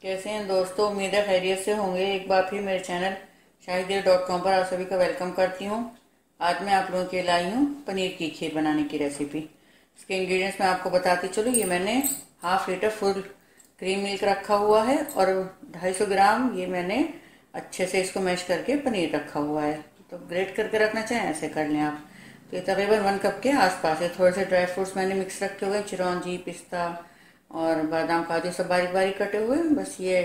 कैसे हैं दोस्तों। उम्मीद है खैरियत से होंगे। एक बार फिर मेरे चैनल शाहिदेव.com पर आप सभी का वेलकम करती हूँ। आज मैं आप लोगों के लिए लाई हूँ पनीर की खीर बनाने की रेसिपी। इसके इंग्रेडिएंट्स मैं आपको बताती चलूँ। ये मैंने half litre full cream milk रखा हुआ है और 250 ग्राम ये मैंने अच्छे से इसको मैश करके पनीर रखा हुआ है। तो ग्रेट करके रखना चाहें ऐसे कर लें आप। तो ये तकरीबन 1 कप के आसपास है। थोड़े से ड्राई फ्रूट्स मैंने मिक्स रखे हुए हैं, चिरौंजी, पिस्ता और बादाम, काजू सब बारीक बारीक कटे हुए हैं। बस ये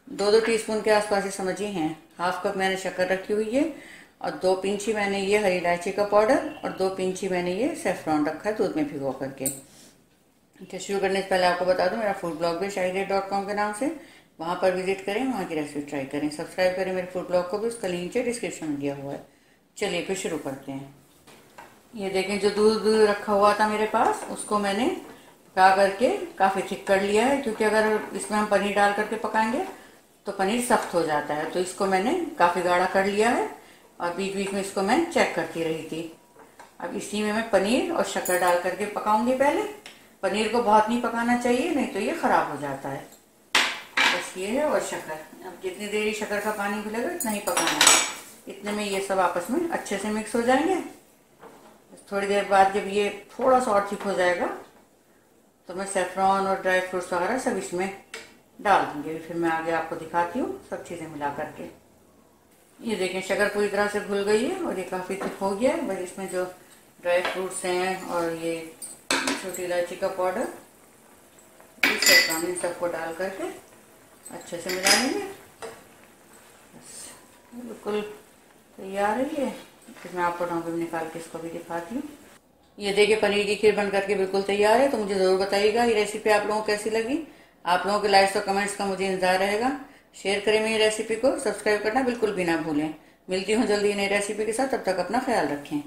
2-2 टीस्पून के आसपास ही समझिए हैं। हाफ कप मैंने शक्कर रखी हुई है और 2 पिंची मैंने ये हरी इलायची का पाउडर और 2 पिंची मैंने ये सेफ्रॉन रखा है दूध में भिगो करके। तो शुरू करने से पहले आपको बता दूं, मेरा फूड ब्लॉग भी शाहिदेव.com के नाम से, वहाँ पर विजिट करें, वहाँ की रेसिपी ट्राई करें। सब्सक्राइब करें मेरे फूड ब्लॉग को भी, उसका लिंक डिस्क्रिप्शन में दिया हुआ है। चलिए फिर शुरू करते हैं। ये देखें, जो दूध रखा हुआ था मेरे पास उसको मैंने पका करके काफ़ी थिक कर लिया है, क्योंकि अगर इसमें हम पनीर डाल करके पकाएंगे तो पनीर सख्त हो जाता है। तो इसको मैंने काफ़ी गाढ़ा कर लिया है और बीच बीच में इसको मैं चेक करती रही थी। अब इसी में मैं पनीर और शक्कर डाल करके पकाऊंगी। पहले पनीर को बहुत नहीं पकाना चाहिए, नहीं तो ये ख़राब हो जाता है। बस ये है और शक्कर। अब जितनी देर शक्कर का पानी मिलेगा इतना ही पकाना है। इतने में ये सब आपस में अच्छे से मिक्स हो जाएंगे। थोड़ी देर बाद जब ये थोड़ा सा और थिक हो जाएगा तो मैं सेफ्रॉन और ड्राई फ्रूट्स वगैरह सब इसमें डाल दूंगी। फिर मैं आगे आपको दिखाती हूँ सब चीज़ें मिला करके। ये देखें, शक्कर पूरी तरह से घुल गई है और ये काफ़ी थिक हो गया है। बस इसमें जो ड्राई फ्रूट्स हैं और ये छोटी इलायची का पाउडर, इस सेफ्रॉन, इन सबको डाल करके अच्छे से मिला लेंगे। बस बिल्कुल तैयार है ये। फिर मैं आपको ढक्कन में निकाल के इसको भी दिखाती हूँ। ये देखिए, पनीर की खीर बन करके बिल्कुल तैयार है। तो मुझे ज़रूर बताइएगा ये रेसिपी आप लोगों को कैसी लगी। आप लोगों के लाइक्स और कमेंट्स का मुझे इंतजार रहेगा। शेयर करें मेरी रेसिपी को, सब्सक्राइब करना बिल्कुल भी ना भूलें। मिलती हूँ जल्दी नई रेसिपी के साथ, तब तक अपना ख्याल रखें।